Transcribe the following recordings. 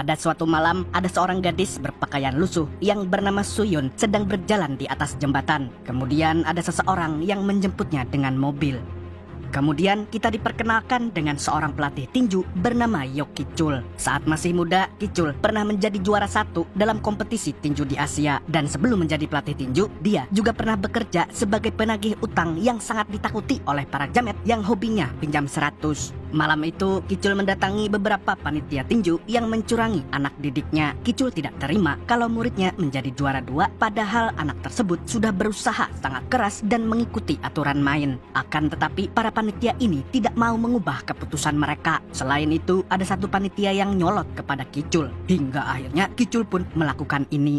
Pada suatu malam, ada seorang gadis berpakaian lusuh yang bernama Suyun sedang berjalan di atas jembatan. Kemudian ada seseorang yang menjemputnya dengan mobil. Kemudian kita diperkenalkan dengan seorang pelatih tinju bernama Yok Ki-chul. Saat masih muda, Ki-chul pernah menjadi juara 1 dalam kompetisi tinju di Asia. Dan sebelum menjadi pelatih tinju, dia juga pernah bekerja sebagai penagih utang yang sangat ditakuti oleh para jamet yang hobinya pinjam 100. Malam itu, Ki-chul mendatangi beberapa panitia tinju yang mencurangi anak didiknya. Ki-chul tidak terima kalau muridnya menjadi juara 2, padahal anak tersebut sudah berusaha sangat keras dan mengikuti aturan main. Akan tetapi, para panitia ini tidak mau mengubah keputusan mereka. Selain itu, ada satu panitia yang nyolot kepada Ki-chul. Hingga akhirnya Ki-chul pun melakukan ini.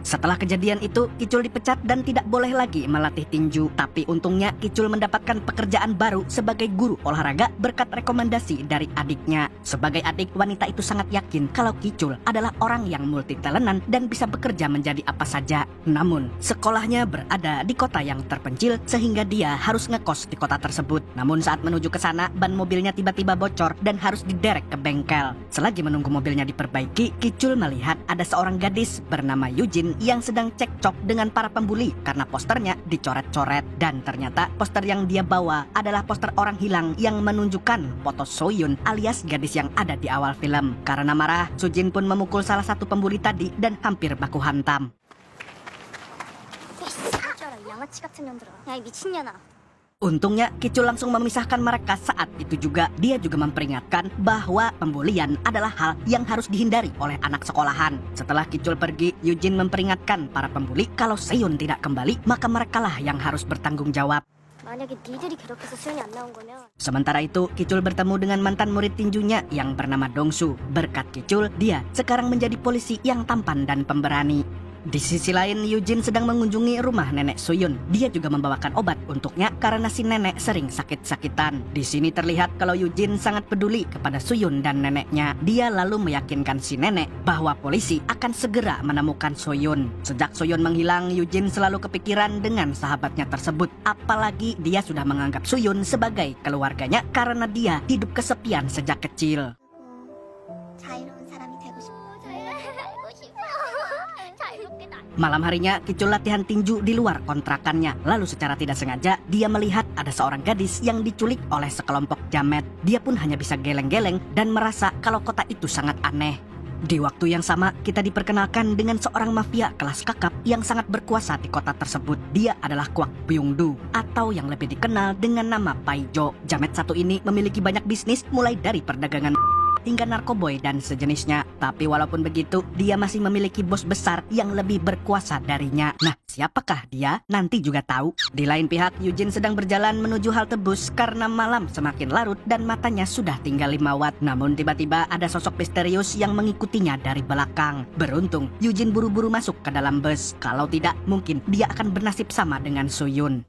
Setelah kejadian itu, Ki-chul dipecat dan tidak boleh lagi melatih tinju. Tapi untungnya Ki-chul mendapatkan pekerjaan baru sebagai guru olahraga berkat rekomendasi dari adiknya. Sebagai adik, wanita itu sangat yakin kalau Ki-chul adalah orang yang multitalentan dan bisa bekerja menjadi apa saja. Namun, sekolahnya berada di kota yang terpencil sehingga dia harus ngekos di kota tersebut. Namun saat menuju ke sana, ban mobilnya tiba-tiba bocor dan harus diderek ke bengkel. Selagi menunggu mobilnya diperbaiki, Ki-chul melihat ada seorang gadis bernama Yujin yang sedang cekcok dengan para pembuli karena posternya dicoret-coret. Dan ternyata poster yang dia bawa adalah poster orang hilang yang menunjukkan foto Soyun alias gadis yang ada di awal film. Karena marah, Sujin pun memukul salah satu pembuli tadi dan hampir baku hantam. Untungnya Ki-chul langsung memisahkan mereka saat itu juga. Dia juga memperingatkan bahwa pembulian adalah hal yang harus dihindari oleh anak sekolahan. Setelah Ki-chul pergi, Yujin memperingatkan para pembuli kalau Seyun tidak kembali, maka merekalah yang harus bertanggung jawab. Sementara itu, Ki-chul bertemu dengan mantan murid tinjunya yang bernama Dongsu. Berkat Ki-chul, dia sekarang menjadi polisi yang tampan dan pemberani. Di sisi lain, Yujin sedang mengunjungi rumah nenek Suyun. Dia juga membawakan obat untuknya karena si nenek sering sakit-sakitan. Di sini terlihat kalau Yujin sangat peduli kepada Suyun dan neneknya. Dia lalu meyakinkan si nenek bahwa polisi akan segera menemukan Suyun. Sejak Suyun menghilang, Yujin selalu kepikiran dengan sahabatnya tersebut. Apalagi dia sudah menganggap Suyun sebagai keluarganya karena dia hidup kesepian sejak kecil. Malam harinya, Ki-chul latihan tinju di luar kontrakannya. Lalu secara tidak sengaja, dia melihat ada seorang gadis yang diculik oleh sekelompok jamet. Dia pun hanya bisa geleng-geleng dan merasa kalau kota itu sangat aneh. Di waktu yang sama, kita diperkenalkan dengan seorang mafia kelas kakap yang sangat berkuasa di kota tersebut. Dia adalah Kwak Byung-du, atau yang lebih dikenal dengan nama Paijo. Jamet satu ini memiliki banyak bisnis mulai dari perdagangan hingga narkoboy dan sejenisnya. Tapi walaupun begitu, dia masih memiliki bos besar yang lebih berkuasa darinya. Nah, siapakah dia? Nanti juga tahu. Di lain pihak, Yujin sedang berjalan menuju halte bus karena malam semakin larut dan matanya sudah tinggal 5 watt. Namun tiba-tiba ada sosok misterius yang mengikutinya dari belakang. Beruntung, Yujin buru-buru masuk ke dalam bus. Kalau tidak, mungkin dia akan bernasib sama dengan Suyun.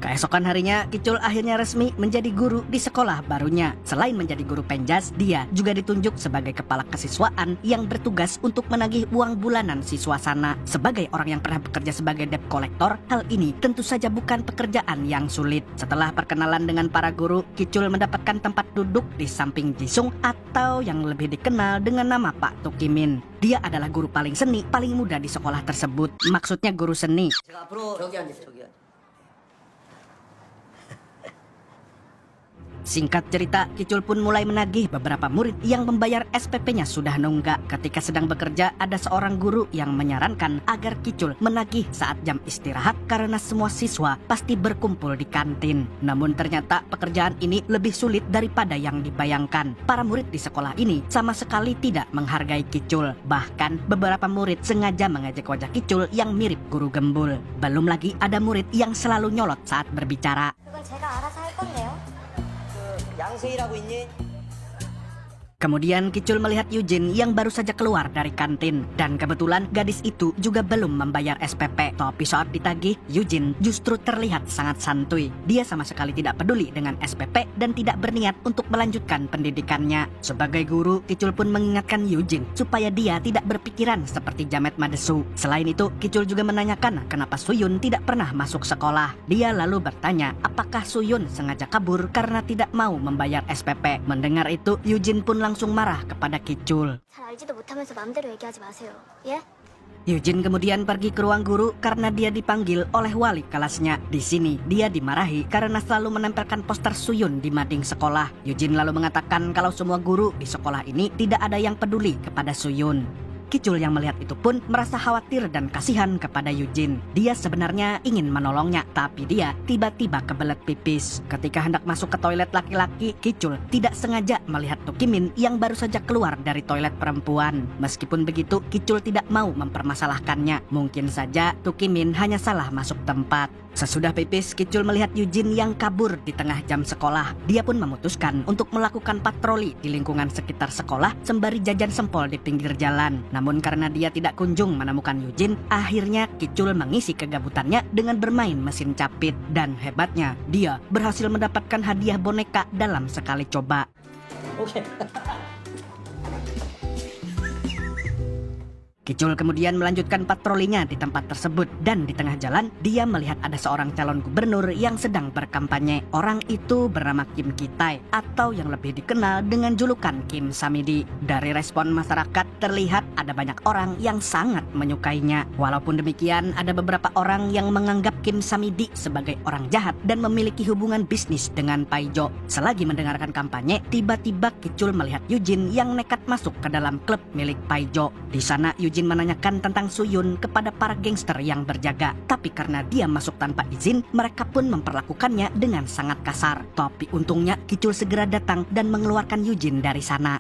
Keesokan harinya, Ki-chul akhirnya resmi menjadi guru di sekolah barunya. Selain menjadi guru penjas, dia juga ditunjuk sebagai kepala kesiswaan yang bertugas untuk menagih uang bulanan siswa sana. Sebagai orang yang pernah bekerja sebagai debt collector, hal ini tentu saja bukan pekerjaan yang sulit. Setelah perkenalan dengan para guru, Ki-chul mendapatkan tempat duduk di samping Jisung atau yang lebih dikenal dengan nama Pak Tukimin. Dia adalah guru paling seni, paling muda di sekolah tersebut. Maksudnya guru seni. Singkat cerita, Ki-chul pun mulai menagih beberapa murid yang membayar SPP-nya sudah nunggak. Ketika sedang bekerja, ada seorang guru yang menyarankan agar Ki-chul menagih saat jam istirahat karena semua siswa pasti berkumpul di kantin. Namun ternyata pekerjaan ini lebih sulit daripada yang dibayangkan. Para murid di sekolah ini sama sekali tidak menghargai Ki-chul. Bahkan beberapa murid sengaja mengejek wajah Ki-chul yang mirip guru gembul. Belum lagi ada murid yang selalu nyolot saat berbicara. Kemudian Kicul melihat Eugene yang baru saja keluar dari kantin. Dan kebetulan gadis itu juga belum membayar SPP. Tapi saat ditagih, Eugene justru terlihat sangat santuy. Dia sama sekali tidak peduli dengan SPP dan tidak berniat untuk melanjutkan pendidikannya. Sebagai guru, Kicul pun mengingatkan Eugene supaya dia tidak berpikiran seperti Jamet Madesu. Selain itu, Kicul juga menanyakan kenapa Suyun tidak pernah masuk sekolah. Dia lalu bertanya apakah Suyun sengaja kabur karena tidak mau membayar SPP. Mendengar itu, Eugene pun langsung marah kepada Kicul. 잘 알지도 못하면서 마음대로 얘기하지 마세요. 예? Eugene kemudian pergi ke ruang guru karena dia dipanggil oleh wali kelasnya. Di sini dia dimarahi karena selalu menempelkan poster Suyun di mading sekolah. Eugene lalu mengatakan kalau semua guru di sekolah ini tidak ada yang peduli kepada Suyun. Kicul yang melihat itu pun merasa khawatir dan kasihan kepada Eugene. Dia sebenarnya ingin menolongnya, tapi dia tiba-tiba kebelet pipis. Ketika hendak masuk ke toilet laki-laki, Kicul tidak sengaja melihat Tukimin yang baru saja keluar dari toilet perempuan. Meskipun begitu, Kicul tidak mau mempermasalahkannya. Mungkin saja Tukimin hanya salah masuk tempat. Sesudah pipis, Kicul melihat Eugene yang kabur di tengah jam sekolah. Dia pun memutuskan untuk melakukan patroli di lingkungan sekitar sekolah sembari jajan sempol di pinggir jalan. Namun karena dia tidak kunjung menemukan Eugene, akhirnya Kicul mengisi kegabutannya dengan bermain mesin capit. Dan hebatnya, dia berhasil mendapatkan hadiah boneka dalam sekali coba. Oke. Kicul kemudian melanjutkan patrolinya di tempat tersebut dan di tengah jalan dia melihat ada seorang calon gubernur yang sedang berkampanye. Orang itu bernama Kim Ki-tae atau yang lebih dikenal dengan julukan Kim Samidi. Dari respon masyarakat terlihat ada banyak orang yang sangat menyukainya. Walaupun demikian ada beberapa orang yang menganggap Kim Samidi sebagai orang jahat dan memiliki hubungan bisnis dengan Paijo. Selagi mendengarkan kampanye, tiba-tiba Kicul melihat Eugene yang nekat masuk ke dalam klub milik Paijo. Di sana Eugene menanyakan tentang Suyun kepada para gangster yang berjaga. Tapi karena dia masuk tanpa izin, mereka pun memperlakukannya dengan sangat kasar. Tapi untungnya Kicul segera datang dan mengeluarkan Eugene dari sana.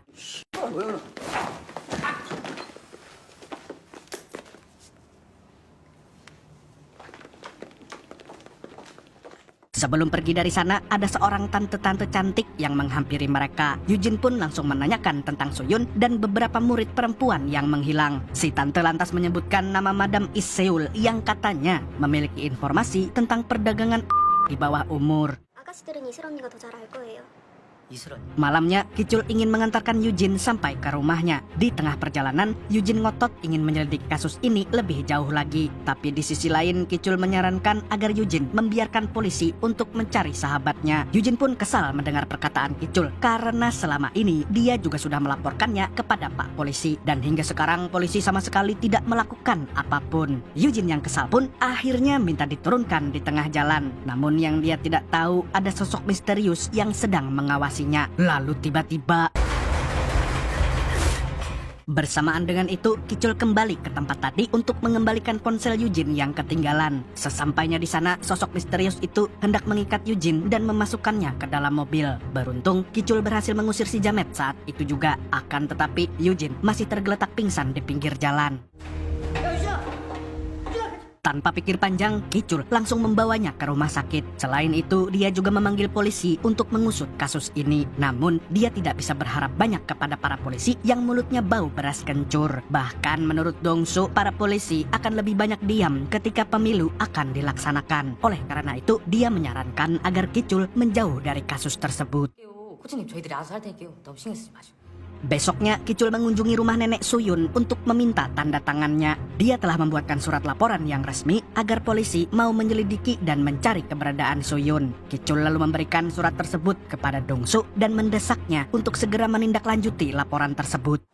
Sebelum pergi dari sana, ada seorang tante-tante cantik yang menghampiri mereka. Eugene pun langsung menanyakan tentang Suyun dan beberapa murid perempuan yang menghilang. Si tante lantas menyebutkan nama Madam Is Seul yang katanya memiliki informasi tentang perdagangan di bawah umur. 아가씨들은 이슬 언니가 더 잘 알 거예요. Malamnya, Kicul ingin mengantarkan Eugene sampai ke rumahnya. Di tengah perjalanan, Eugene ngotot ingin menyelidiki kasus ini lebih jauh lagi. Tapi di sisi lain, Kicul menyarankan agar Eugene membiarkan polisi untuk mencari sahabatnya. Eugene pun kesal mendengar perkataan Kicul karena selama ini dia juga sudah melaporkannya kepada Pak Polisi. Dan hingga sekarang polisi sama sekali tidak melakukan apapun. Eugene yang kesal pun akhirnya minta diturunkan di tengah jalan. Namun yang dia tidak tahu ada sosok misterius yang sedang mengawasi. Lalu tiba-tiba bersamaan dengan itu, Kicul kembali ke tempat tadi untuk mengembalikan ponsel Eugene yang ketinggalan. Sesampainya di sana, sosok misterius itu hendak mengikat Eugene dan memasukkannya ke dalam mobil. Beruntung, Kicul berhasil mengusir si Jamet saat itu juga. Akan tetapi, Eugene masih tergeletak pingsan di pinggir jalan. Tanpa pikir panjang, Kicul langsung membawanya ke rumah sakit. Selain itu, dia juga memanggil polisi untuk mengusut kasus ini. Namun, dia tidak bisa berharap banyak kepada para polisi yang mulutnya bau beras kencur. Bahkan menurut Dongsu, para polisi akan lebih banyak diam ketika pemilu akan dilaksanakan. Oleh karena itu, dia menyarankan agar Kicul menjauh dari kasus tersebut. 코치님 저희들이 알아서 할 테니까요. 너무 신경 쓰지 마시고. Besoknya, Kicul mengunjungi rumah nenek Suyun untuk meminta tanda tangannya. Dia telah membuatkan surat laporan yang resmi agar polisi mau menyelidiki dan mencari keberadaan Suyun. Kicul lalu memberikan surat tersebut kepada Dongsu dan mendesaknya untuk segera menindaklanjuti laporan tersebut.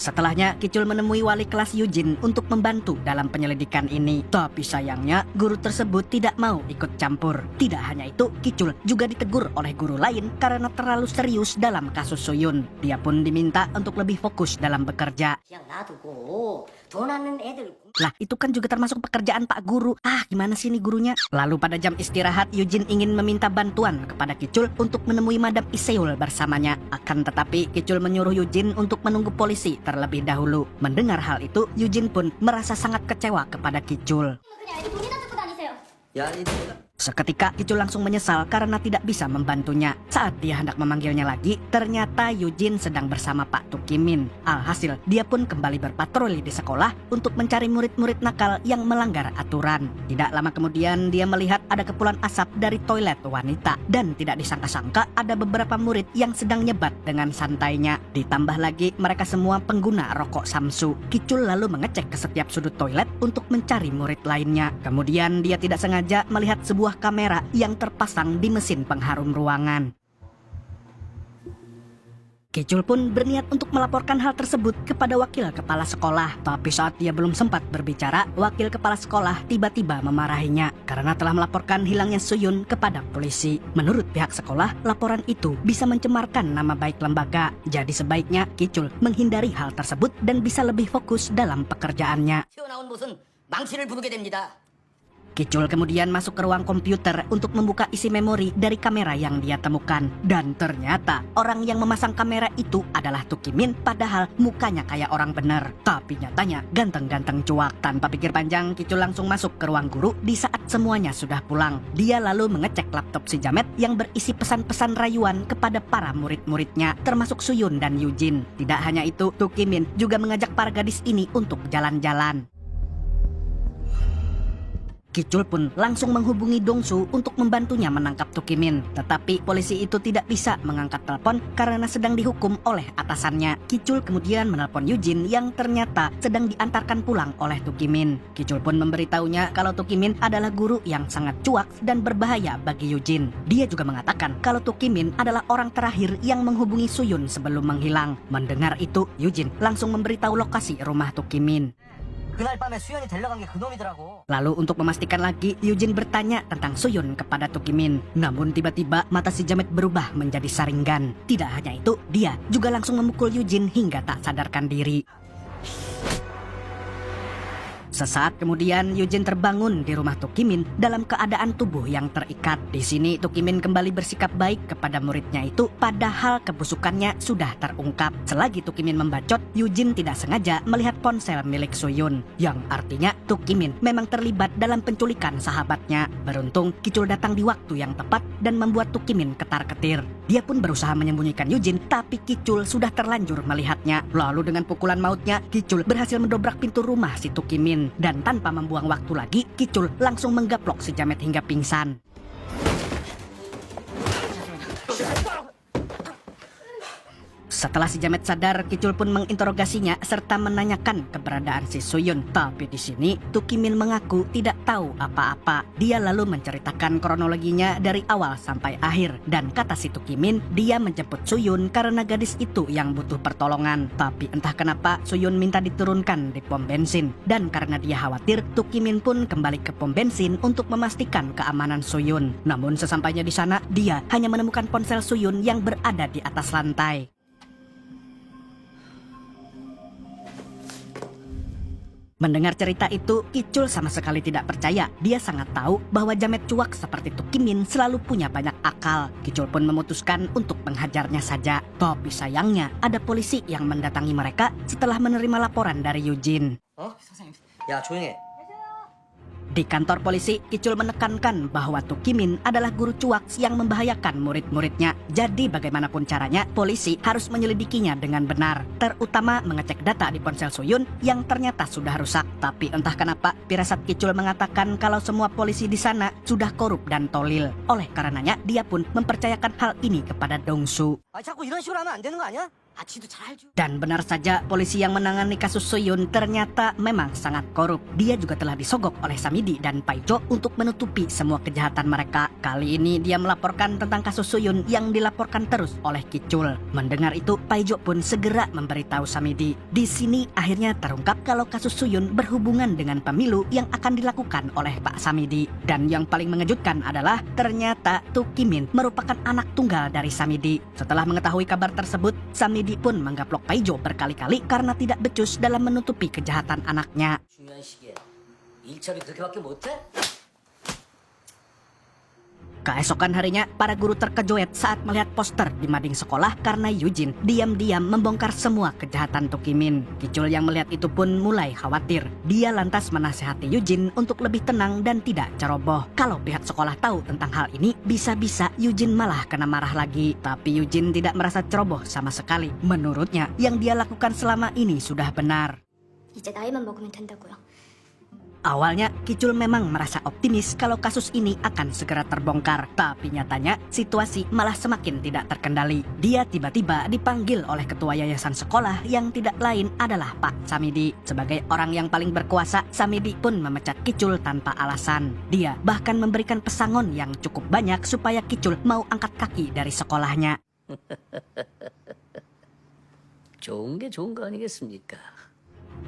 Setelahnya, Kicul menemui wali kelas Eugene untuk membantu dalam penyelidikan ini. Tapi sayangnya, guru tersebut tidak mau ikut campur. Tidak hanya itu, Kicul juga ditegur oleh guru lain karena terlalu serius dalam kasus Suyun. Dia pun diminta untuk lebih fokus dalam bekerja. 그냥 놔두고 돈 없는 애들. Lah, itu kan juga termasuk pekerjaan Pak Guru. Gimana sih nih gurunya? Lalu pada jam istirahat, Eugene ingin meminta bantuan kepada Kicul untuk menemui Madam Iseul bersamanya. Akan tetapi, Kicul menyuruh Eugene untuk menunggu polisi terlebih dahulu. Mendengar hal itu, Eugene pun merasa sangat kecewa kepada Kicul. 그냥 애들 돈이나 뜯고 다니세요. 야, Seketika Kicul langsung menyesal karena tidak bisa membantunya. Saat dia hendak memanggilnya lagi, ternyata Yujin sedang bersama Pak Tukimin. Alhasil, dia pun kembali berpatroli di sekolah untuk mencari murid-murid nakal yang melanggar aturan. Tidak lama kemudian, dia melihat ada kepulan asap dari toilet wanita. Dan tidak disangka-sangka ada beberapa murid yang sedang nyebat dengan santainya. Ditambah lagi, mereka semua pengguna rokok Samsu. Kicul lalu mengecek ke setiap sudut toilet untuk mencari murid lainnya. Kemudian dia tidak sengaja melihat sebuah kamera yang terpasang di mesin pengharum ruangan. Kicul pun berniat untuk melaporkan hal tersebut kepada wakil kepala sekolah. Tapi saat dia belum sempat berbicara, wakil kepala sekolah tiba-tiba memarahinya karena telah melaporkan hilangnya Suyun kepada polisi. Menurut pihak sekolah, laporan itu bisa mencemarkan nama baik lembaga. Jadi sebaiknya Kicul menghindari hal tersebut dan bisa lebih fokus dalam pekerjaannya. 튀어나온 못은 망치를 부르게 됩니다. Kicul kemudian masuk ke ruang komputer untuk membuka isi memori dari kamera yang dia temukan. Dan ternyata orang yang memasang kamera itu adalah Tukimin, padahal mukanya kayak orang bener. Tapi nyatanya ganteng-ganteng cuak. Tanpa pikir panjang, Kicul langsung masuk ke ruang guru di saat semuanya sudah pulang. Dia lalu mengecek laptop si Jamet yang berisi pesan-pesan rayuan kepada para murid-muridnya, termasuk Suyun dan Yujin. Tidak hanya itu, Tukimin juga mengajak para gadis ini untuk jalan-jalan. Kicul pun langsung menghubungi Dongsu untuk membantunya menangkap Tukimin. Tetapi polisi itu tidak bisa mengangkat telepon karena sedang dihukum oleh atasannya. Kicul kemudian menelpon Yujin yang ternyata sedang diantarkan pulang oleh Tukimin. Kicul pun memberitahunya kalau Tukimin adalah guru yang sangat cuak dan berbahaya bagi Yujin. Dia juga mengatakan kalau Tukimin adalah orang terakhir yang menghubungi Suyun sebelum menghilang. Mendengar itu, Yujin langsung memberitahu lokasi rumah Tukimin. 그날 밤에 수연이 데려간 게 그놈이더라고. Lalu untuk memastikan lagi, Yujin bertanya tentang Suyun kepada Tukimin. Namun tiba-tiba mata si Jamet berubah menjadi saringan. Tidak hanya itu, dia juga langsung memukul Yujin hingga tak sadarkan diri. Sesaat kemudian Yujin terbangun di rumah Tukimin dalam keadaan tubuh yang terikat. Di sini Tukimin kembali bersikap baik kepada muridnya itu, padahal kebusukannya sudah terungkap. Selagi Tukimin membacot, Yujin tidak sengaja melihat ponsel milik Suyun, yang artinya Tukimin memang terlibat dalam penculikan sahabatnya. Beruntung Kicul datang di waktu yang tepat dan membuat Tukimin ketar-ketir. Dia pun berusaha menyembunyikan Yujin, tapi Kicul sudah terlanjur melihatnya. Lalu dengan pukulan mautnya, Kicul berhasil mendobrak pintu rumah si Tukimin. Dan tanpa membuang waktu lagi, Kicul langsung menggaplok si Jamet hingga pingsan. Setelah si Jamet sadar, Kicul pun menginterogasinya serta menanyakan keberadaan si Suyun. Tapi di sini Tukimin mengaku tidak tahu apa-apa. Dia lalu menceritakan kronologinya dari awal sampai akhir. Dan kata si Tukimin, dia menjemput Suyun karena gadis itu yang butuh pertolongan. Tapi entah kenapa Suyun minta diturunkan di pom bensin. Dan karena dia khawatir, Tukimin pun kembali ke pom bensin untuk memastikan keamanan Suyun. Namun sesampainya di sana, dia hanya menemukan ponsel Suyun yang berada di atas lantai. Mendengar cerita itu, Kicul sama sekali tidak percaya. Dia sangat tahu bahwa Jamet cuak seperti Tukimin selalu punya banyak akal. Kicul pun memutuskan untuk menghajarnya saja. Tapi sayangnya, ada polisi yang mendatangi mereka setelah menerima laporan dari Yujin. 선생님. 야, 조용해. Di kantor polisi, Kicul menekankan bahwa Tukimin adalah guru cuak yang membahayakan murid-muridnya. Jadi bagaimanapun caranya, polisi harus menyelidikinya dengan benar. Terutama mengecek data di ponsel Suyun yang ternyata sudah rusak. Tapi entah kenapa, firasat Kicul mengatakan kalau semua polisi di sana sudah korup dan tolil. Oleh karenanya, dia pun mempercayakan hal ini kepada Dongsu. 아, 자꾸 이런 식으로 하면 안 되는 거 아니야? 아, 지도 잘 알죠. Dan benar saja, polisi yang menangani kasus Suyun ternyata memang sangat korup. Dia juga telah disogok oleh Samidi dan Paijo untuk menutupi semua kejahatan mereka. Kali ini dia melaporkan tentang kasus Suyun yang dilaporkan terus oleh Kicul. Mendengar itu, Paijo pun segera memberitahu Samidi. Di sini akhirnya terungkap kalau kasus Suyun berhubungan dengan pemilu yang akan dilakukan oleh Pak Samidi. Dan yang paling mengejutkan adalah ternyata Tukimin merupakan anak tunggal dari Samidi. Setelah mengetahui kabar tersebut, Samidi pun menggaplok Paijo berkali-kali karena tidak becus dalam menutupi kejahatan anaknya. 중요한 시기에 일 처리 그렇게밖에 못해? Keesokan harinya, para guru terkejut saat melihat poster di mading sekolah karena Yujin diam-diam membongkar semua kejahatan Tukimin. Kicul yang melihat itu pun mulai khawatir. Dia lantas menasihati Yujin untuk lebih tenang dan tidak ceroboh. Kalau pihak sekolah tahu tentang hal ini, bisa-bisa Yujin malah kena marah lagi. Tapi Yujin tidak merasa ceroboh sama sekali. Menurutnya, yang dia lakukan selama ini sudah benar. 이제 나이만 먹으면 된다고요. Awalnya, Kicul memang merasa optimis kalau kasus ini akan segera terbongkar. Tapi nyatanya, situasi malah semakin tidak terkendali. Dia tiba-tiba dipanggil oleh ketua yayasan sekolah yang tidak lain adalah Pak Samidi. Sebagai orang yang paling berkuasa, Samidi pun memecat Kicul tanpa alasan. Dia bahkan memberikan pesangon yang cukup banyak supaya Kicul mau angkat kaki dari sekolahnya. 좋은 게 좋은 거 아니겠습니까?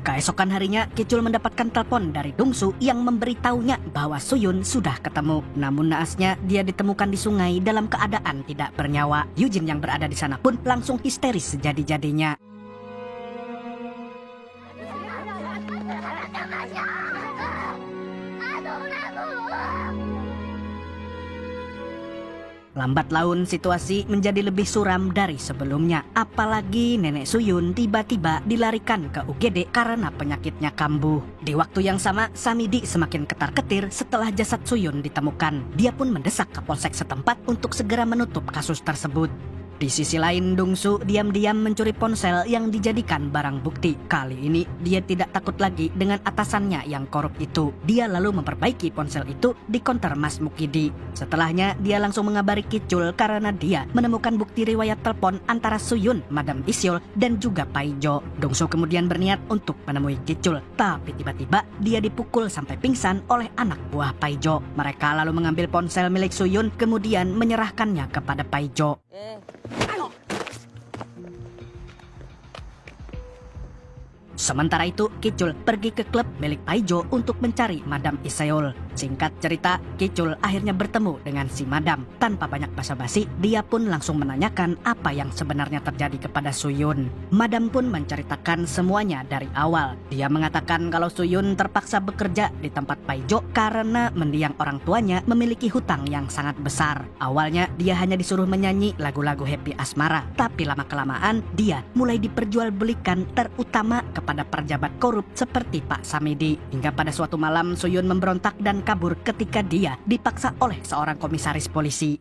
Keesokan harinya, Kicul mendapatkan telepon dari Dongsu yang memberitahunya bahwa Suyun sudah ketemu. Namun naasnya, dia ditemukan di sungai dalam keadaan tidak bernyawa. Yujin yang berada di sana pun langsung histeris sejadi-jadinya. Lambat laun situasi menjadi lebih suram dari sebelumnya. Apalagi nenek Suyun tiba-tiba dilarikan ke UGD karena penyakitnya kambuh. Di waktu yang sama, Samidi semakin ketar-ketir setelah jasad Suyun ditemukan. Dia pun mendesak ke polsek setempat untuk segera menutup kasus tersebut. Di sisi lain, Dongsu diam-diam mencuri ponsel yang dijadikan barang bukti. Kali ini, dia tidak takut lagi dengan atasannya yang korup itu. Dia lalu memperbaiki ponsel itu di konter Mas Mukidi. Setelahnya, dia langsung mengabari Kicul karena dia menemukan bukti riwayat telepon antara Suyun, Madam Isyol, dan juga Paijo. Dongsu kemudian berniat untuk menemui Kicul. Tapi tiba-tiba, dia dipukul sampai pingsan oleh anak buah Paijo. Mereka lalu mengambil ponsel milik Suyun, kemudian menyerahkannya kepada Paijo. Sementara itu, Kicul pergi ke klub milik Paijo untuk mencari Madam Iseol. Singkat cerita, Kicul akhirnya bertemu dengan si Madam. Tanpa banyak basa-basi, dia pun langsung menanyakan apa yang sebenarnya terjadi kepada Suyun. Madam pun menceritakan semuanya dari awal. Dia mengatakan kalau Suyun terpaksa bekerja di tempat Paijo karena mendiang orang tuanya memiliki hutang yang sangat besar. Awalnya, dia hanya disuruh menyanyi lagu-lagu happy asmara. Tapi lama-kelamaan, dia mulai diperjualbelikan terutama kepada pejabat korup seperti Pak Samidi. Hingga pada suatu malam Suyun memberontak dan kabur ketika dia dipaksa oleh seorang komisaris polisi.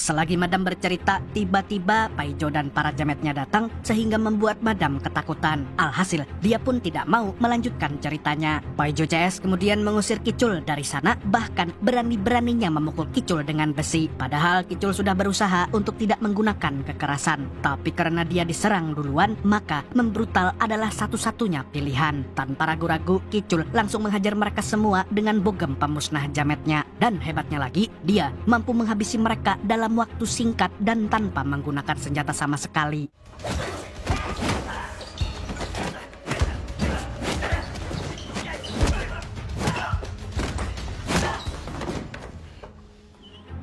Selagi Madam bercerita, tiba-tiba Paijo dan para jametnya datang sehingga membuat Madam ketakutan. Alhasil, dia pun tidak mau melanjutkan ceritanya. Paijo CS kemudian mengusir Kicul dari sana, bahkan berani-beraninya memukul Kicul dengan besi. Padahal Kicul sudah berusaha untuk tidak menggunakan kekerasan. Tapi karena dia diserang duluan, maka membrutal adalah satu-satunya pilihan. Tanpa ragu-ragu, Kicul langsung menghajar mereka semua dengan bogem pemusnah jametnya. Dan hebatnya lagi, dia mampu menghabisi mereka dalam waktu singkat dan tanpa menggunakan senjata sama sekali.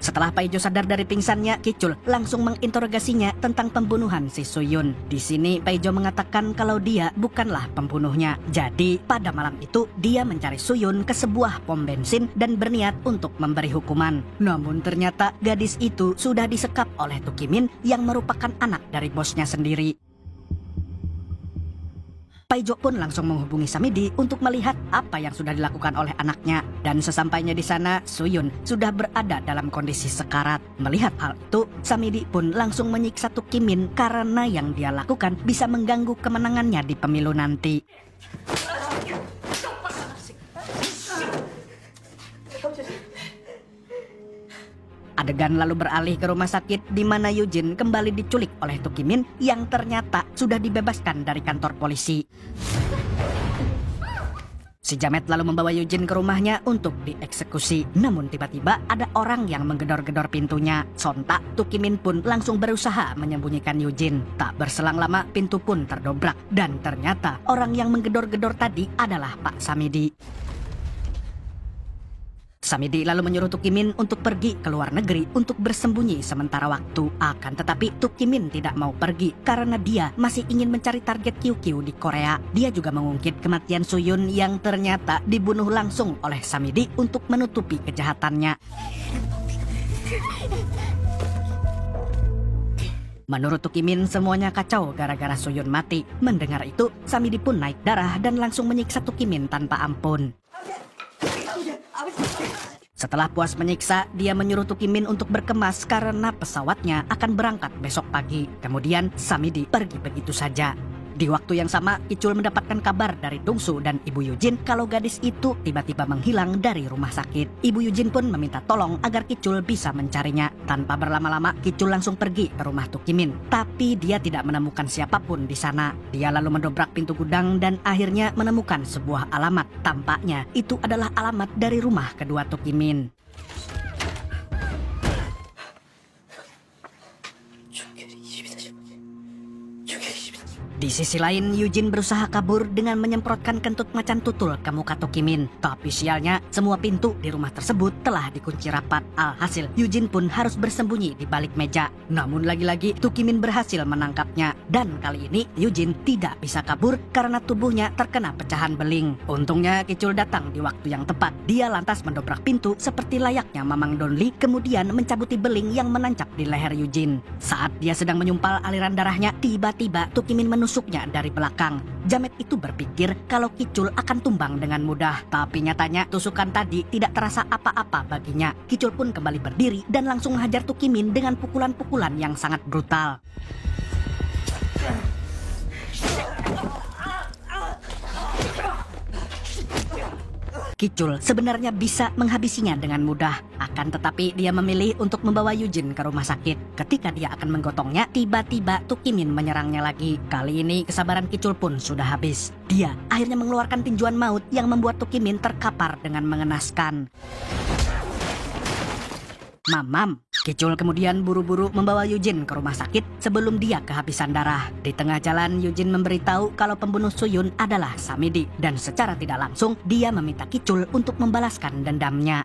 Setelah Paijo sadar dari pingsannya, Kicul langsung menginterogasinya tentang pembunuhan si Suyun. Di sini Paijo mengatakan kalau dia bukanlah pembunuhnya. Jadi pada malam itu dia mencari Suyun ke sebuah pom bensin dan berniat untuk memberi hukuman. Namun ternyata gadis itu sudah disekap oleh Tukimin yang merupakan anak dari bosnya sendiri. Paijo pun langsung menghubungi Samidi untuk melihat apa yang sudah dilakukan oleh anaknya. Dan sesampainya di sana, Suyun sudah berada dalam kondisi sekarat. Melihat hal itu, Samidi pun langsung menyiksa Tukimin karena yang dia lakukan bisa mengganggu kemenangannya di pemilu nanti. Adegan lalu beralih ke rumah sakit di mana Yujin kembali diculik oleh Tukimin yang ternyata sudah dibebaskan dari kantor polisi. Si Jamet lalu membawa Yujin ke rumahnya untuk dieksekusi. Namun tiba-tiba ada orang yang menggedor-gedor pintunya. Sontak Tukimin pun langsung berusaha menyembunyikan Yujin. Tak berselang lama pintu pun terdobrak. Dan ternyata orang yang menggedor-gedor tadi adalah Pak Samidi. Samidi lalu menyuruh Tukimin untuk pergi ke luar negeri untuk bersembunyi sementara waktu. Akan tetapi Tukimin tidak mau pergi karena dia masih ingin mencari target QQ di Korea. Dia juga mengungkit kematian Suyun yang ternyata dibunuh langsung oleh Samidi untuk menutupi kejahatannya. Menurut Tukimin, semuanya kacau gara-gara Suyun mati. Mendengar itu, Samidi pun naik darah dan langsung menyiksa Tukimin tanpa ampun. Setelah puas menyiksa, dia menyuruh Tukimin untuk berkemas karena pesawatnya akan berangkat besok pagi. Kemudian Samidi pergi begitu saja. Di waktu yang sama, Kicul mendapatkan kabar dari Dongsu dan Ibu Yujin kalau gadis itu tiba-tiba menghilang dari rumah sakit. Ibu Yujin pun meminta tolong agar Kicul bisa mencarinya. Tanpa berlama-lama, Kicul langsung pergi ke rumah Tukimin. Tapi dia tidak menemukan siapapun di sana. Dia lalu mendobrak pintu gudang dan akhirnya menemukan sebuah alamat. Tampaknya itu adalah alamat dari rumah kedua Tukimin. Di sisi lain, Yujin berusaha kabur dengan menyemprotkan kentut macan tutul ke muka Tukimin. Tapi sialnya, semua pintu di rumah tersebut telah dikunci rapat. Alhasil, Yujin pun harus bersembunyi di balik meja. Namun lagi-lagi, Tukimin berhasil menangkapnya. Dan kali ini, Yujin tidak bisa kabur karena tubuhnya terkena pecahan beling. Untungnya, Kicul datang di waktu yang tepat. Dia lantas mendobrak pintu seperti layaknya Mamang Donli, kemudian mencabuti beling yang menancap di leher Yujin. Saat dia sedang menyumpal aliran darahnya, tiba-tiba Tukimin menusuknya dari belakang. Jamet itu berpikir kalau Kicul akan tumbang dengan mudah. Tapi nyatanya tusukan tadi tidak terasa apa-apa baginya. Kicul pun kembali berdiri dan langsung menghajar Tukimin dengan pukulan-pukulan yang sangat brutal. Kicul sebenarnya bisa menghabisinya dengan mudah. Akan tetapi dia memilih untuk membawa Yujin ke rumah sakit. Ketika dia akan menggotongnya, tiba-tiba Tukimin menyerangnya lagi. Kali ini kesabaran Kicul pun sudah habis. Dia akhirnya mengeluarkan tinjuan maut yang membuat Tukimin terkapar dengan mengenaskan. Mamam. Kicul kemudian buru-buru membawa Yujin ke rumah sakit sebelum dia kehabisan darah. Di tengah jalan, Yujin memberitahu kalau pembunuh Suyun adalah Samidi. Dan secara tidak langsung, dia meminta Kicul untuk membalaskan dendamnya.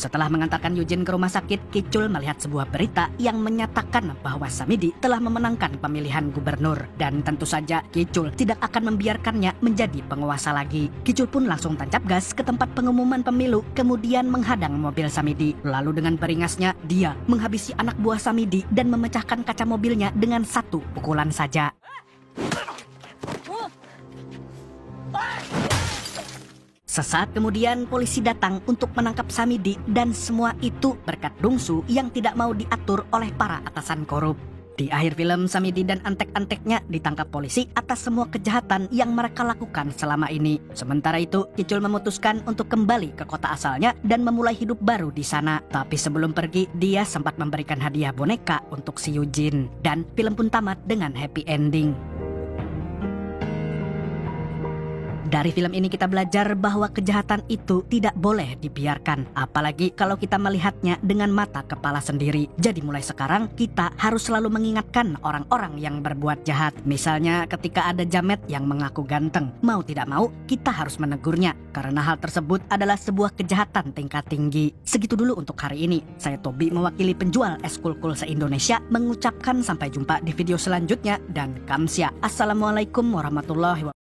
Setelah mengantarkan Yujin ke rumah sakit, Kicul melihat sebuah berita yang menyatakan bahwa Samidi telah memenangkan pemilihan gubernur. Dan tentu saja Kicul tidak akan membiarkannya menjadi penguasa lagi. Kicul pun langsung tancap gas ke tempat pengumuman pemilu, kemudian menghadang mobil Samidi. Lalu dengan beringasnya, dia menghabisi anak buah Samidi dan memecahkan kaca mobilnya dengan satu pukulan saja. Sesaat kemudian polisi datang untuk menangkap Samidi dan semua itu berkat Dongsu yang tidak mau diatur oleh para atasan korup. Di akhir film, Samidi dan antek-anteknya ditangkap polisi atas semua kejahatan yang mereka lakukan selama ini. Sementara itu, Kicul memutuskan untuk kembali ke kota asalnya dan memulai hidup baru di sana. Tapi sebelum pergi, dia sempat memberikan hadiah boneka untuk si Yujin. Dan film pun tamat dengan happy ending. Dari film ini kita belajar bahwa kejahatan itu tidak boleh dibiarkan. Apalagi kalau kita melihatnya dengan mata kepala sendiri. Jadi mulai sekarang kita harus selalu mengingatkan orang-orang yang berbuat jahat. Misalnya ketika ada jamet yang mengaku ganteng. Mau tidak mau kita harus menegurnya. Karena hal tersebut adalah sebuah kejahatan tingkat tinggi. Segitu dulu untuk hari ini. Saya Tobi mewakili penjual es kulkul se-Indonesia mengucapkan sampai jumpa di video selanjutnya. Dan kamsia. Assalamualaikum warahmatullahi wabarakatuh.